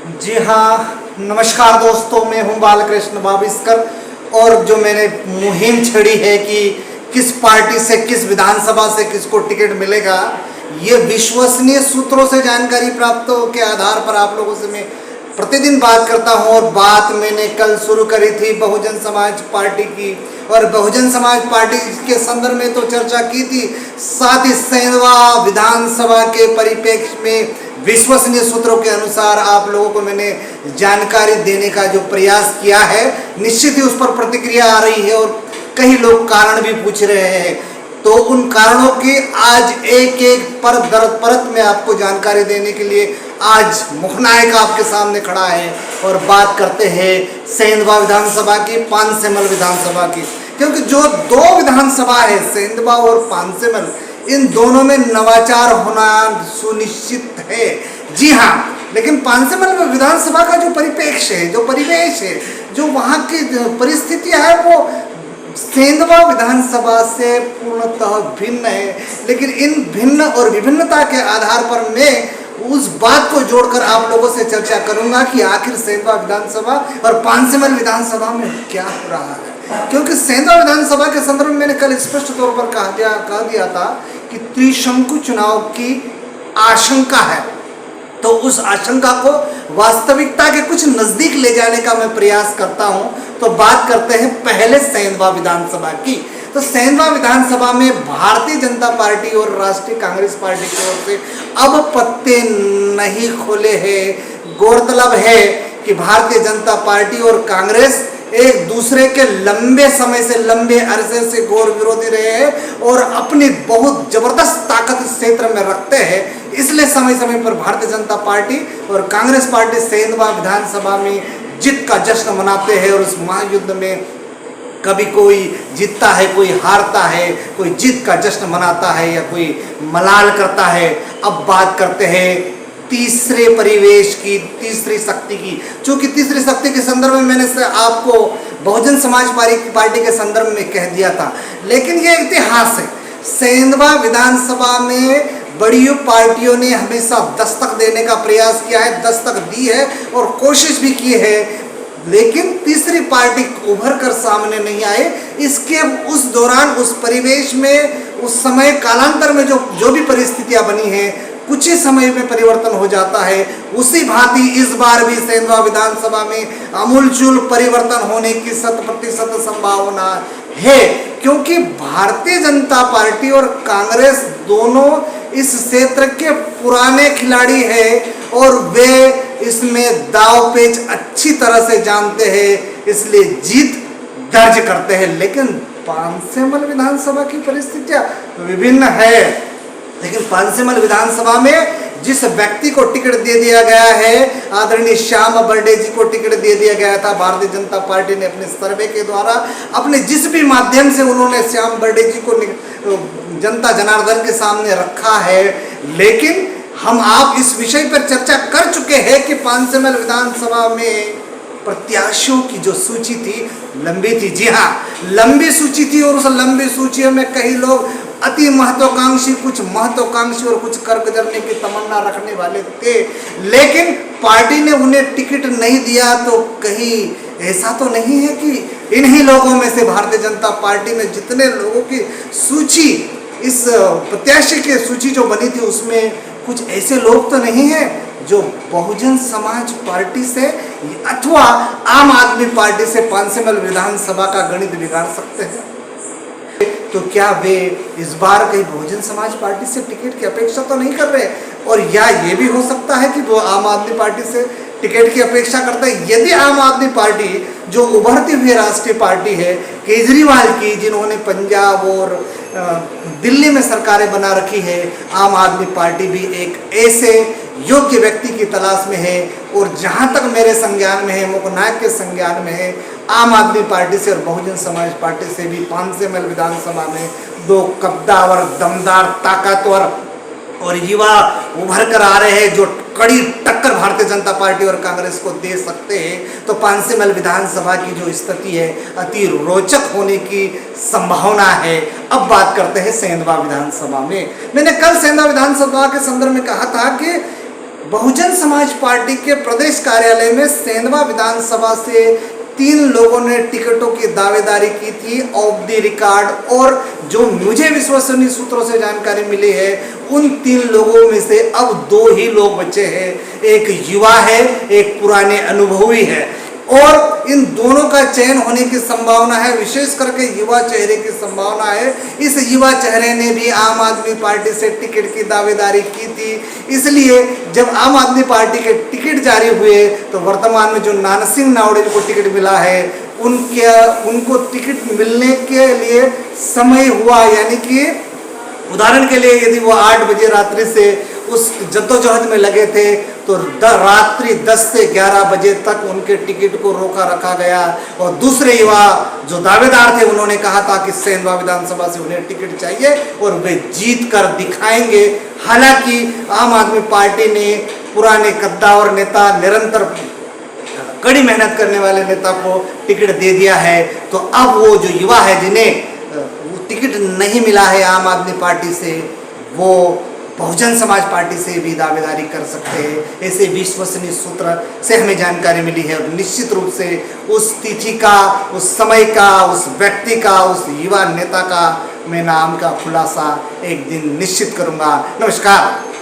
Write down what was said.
जी हाँ, नमस्कार दोस्तों, मैं हूं बालकृष्ण बाबिस्कर। और जो मैंने मुहिम छेड़ी है कि किस पार्टी से, किस विधानसभा से किसको टिकट मिलेगा, ये विश्वसनीय सूत्रों से जानकारी प्राप्त के आधार पर आप लोगों से मैं प्रतिदिन बात करता हूं। और बात मैंने कल शुरू करी थी बहुजन समाज पार्टी की, और बहुजन समाज पार्टी के संदर्भ में तो चर्चा की थी, साथ ही सेंधवा विधानसभा के परिप्रेक्ष्य में विश्वसनीय सूत्रों के अनुसार आप लोगों को मैंने जानकारी देने का जो प्रयास किया है। निश्चित ही उस पर प्रतिक्रिया आ रही है और कई लोग कारण भी पूछ रहे हैं, तो उन कारणों की आज एक एक परत में आपको जानकारी देने के लिए आज मुखनायक आपके सामने खड़ा है। और बात करते हैं सेंधवा विधानसभा की, पानसेमल विधानसभा की, क्योंकि जो दो विधानसभा है सेंधवा और पानसेमल, इन दोनों में नवाचार होना सुनिश्चित है। जी हाँ, लेकिन पानसेमल में विधानसभा का जो परिप्रेक्ष्य है, जो परिवेश है, जो वहाँ की परिस्थितियाँ है, वो सेंधवा विधानसभा से पूर्णतः भिन्न है। लेकिन इन भिन्न और विभिन्नता के आधार पर मैं उस बात को जोड़कर आप लोगों से चर्चा करूंगा कि आखिर सेंधवा विधानसभा और पानसेमल विधानसभा में क्या हो रहा है। क्योंकि सेंधवा विधानसभा के संदर्भ में मैंने कल स्पष्ट तौर पर कह दिया था कि त्रिशंकु चुनाव की आशंका है, तो उस आशंका को वास्तविकता के कुछ नजदीक ले जाने का मैं प्रयास करता हूं। तो बात करते हैं पहले सेंधवा विधानसभा की। तो सेंधवा विधानसभा में भारतीय जनता पार्टी और राष्ट्रीय कांग्रेस पार्टी की ओर से अब पत्ते नहीं खोले हैं। गौरतलब है कि भारतीय जनता पार्टी और कांग्रेस एक दूसरे के लंबे समय से, लंबे अरसे से घोर विरोधी रहे हैं और अपनी बहुत जबरदस्त ताकत इस क्षेत्र में रखते हैं। इसलिए समय समय पर भारतीय जनता पार्टी और कांग्रेस पार्टी सेंधवा विधानसभा में जीत का जश्न मनाते हैं। और उस महायुद्ध में कभी कोई जीतता है, कोई हारता है, कोई जीत का जश्न मनाता है या कोई मलाल करता है। अब बात करते हैं तीसरे परिवेश की, तीसरी शक्ति की। चूंकि तीसरी शक्ति के संदर्भ में मैंने से आपको बहुजन समाज पार्टी के संदर्भ में कह दिया था, लेकिन यह इतिहास है। सेंधवा विधानसभा में बड़ी पार्टियों ने हमेशा दस्तक देने का प्रयास किया है, दस्तक दी है और कोशिश भी की है, लेकिन तीसरी पार्टी उभर कर सामने नहीं आए। इसके उस दौरान, उस परिवेश में, उस समय कालांतर में जो भी परिस्थितियां बनी हैं, कुछ ही समय में परिवर्तन हो जाता है। उसी भांति इस बार भी सेंधवा विधानसभा में आमूलचूल परिवर्तन होने की 100% संभावना है, क्योंकि भारतीय जनता पार्टी और कांग्रेस दोनों इस क्षेत्र के पुराने खिलाड़ी हैं और वे इसमें दाव पेच अच्छी तरह से जानते हैं, इसलिए जीत दर्ज करते हैं। लेकिन पानसेमल विधानसभा की परिस्थितियां विभिन्न है। लेकिन पानसेमल विधानसभा में जिस व्यक्ति को टिकट दे दिया गया है, आदरणीय श्याम बर्डे जी को टिकट दे दिया गया था, भारतीय जनता पार्टी ने अपने सर्वे के द्वारा, अपने जिस भी माध्यम से उन्होंने श्याम बर्डे जी को जनता जनार्दन के सामने रखा है। लेकिन हम आप इस विषय पर चर्चा कर चुके हैं कि पानसेमल विधानसभा में प्रत्याशियों की जो सूची थी लंबी थी। जी हाँ, लंबी सूची थी और उस लंबी सूची में कई लोग अति महत्वाकांक्षी, कुछ महत्वाकांक्षी और कुछ कर्क जरने की तमन्ना रखने वाले थे। लेकिन पार्टी ने उन्हें टिकट नहीं दिया, तो कहीं ऐसा तो नहीं है कि इन्हीं लोगों में से भारतीय जनता पार्टी में जितने लोगों की सूची, इस प्रत्याशी की सूची जो बनी थी, उसमें कुछ ऐसे लोग तो नहीं हैं जो बहुजन समाज पार्टी से अथवा आम आदमी पार्टी से पानसेमल विधानसभा का गणित बिगाड़ सकते हैं। तो क्या वे इस बार कहीं बहुजन समाज पार्टी से टिकट की अपेक्षा तो नहीं कर रहे? और या ये भी हो सकता है कि वो आम आदमी पार्टी से टिकट की अपेक्षा करता है। यदि आम आदमी पार्टी, जो उभरती हुई राष्ट्रीय पार्टी है केजरीवाल की, जिन्होंने पंजाब और दिल्ली में सरकारें बना रखी है, आम आदमी पार्टी भी एक ऐसे योग्य व्यक्ति की तलाश में है। और जहां तक मेरे संज्ञान में है, मुखनायक के संज्ञान में है, आम आदमी पार्टी से और बहुजन समाज पार्टी से भी पानसेमल विधानसभा में दो कद्दावर, दमदार, ताकतवर और युवा उभर कर आ रहे हैं, जो कड़ी टक्कर भारतीय जनता पार्टी और कांग्रेस को दे सकते हैं। तो पानसेमल विधानसभा की जो स्थिति है अति रोचक होने की संभावना है। अब बात करते हैं सेंधवा विधानसभा में। मैंने कल सेंधवा विधानसभा के संदर्भ में कहा था कि बहुजन समाज पार्टी के प्रदेश कार्यालय में सेंधवा विधानसभा से 3 लोगों ने टिकटों की दावेदारी की थी ऑफ द रिकॉर्ड। और जो मुझे विश्वसनीय सूत्रों से जानकारी मिली है, उन 3 लोगों में से अब 2 ही लोग बचे हैं। एक युवा है, एक पुराने अनुभवी है, और इन दोनों का चयन होने की संभावना है, विशेष करके युवा चेहरे की संभावना है। इस युवा चेहरे ने भी आम आदमी पार्टी से टिकट की दावेदारी की थी। इसलिए जब आम आदमी पार्टी के टिकट जारी हुए तो वर्तमान में जो नानसिंह नावड़े को टिकट मिला है, उनको टिकट मिलने के लिए समय हुआ, यानी कि उदाहरण के लिए यदि वो 8 बजे रात्रि से उस जद्दोजहद में लगे थे तो रात्रि 10 से 11 बजे तक उनके टिकट को रोका रखा गया। और दूसरे युवा जो दावेदार थे, उन्होंने कहा था कि सेंधवा विधानसभा से उन्हें टिकट चाहिए और वे जीत कर दिखाएंगे। हालांकि आम आदमी पार्टी ने पुराने कद्दावर नेता, निरंतर कड़ी मेहनत करने वाले नेता को टिकट दे दिया है। तो अब वो जो युवा है जिन्हें टिकट नहीं मिला है आम आदमी पार्टी से, वो बहुजन समाज पार्टी से भी दावेदारी कर सकते हैं। ऐसे विश्वसनीय सूत्र से हमें जानकारी मिली है और निश्चित रूप से उस तिथि का, उस समय का, उस व्यक्ति का, उस युवा नेता का मैं नाम का खुलासा एक दिन निश्चित करूंगा। नमस्कार।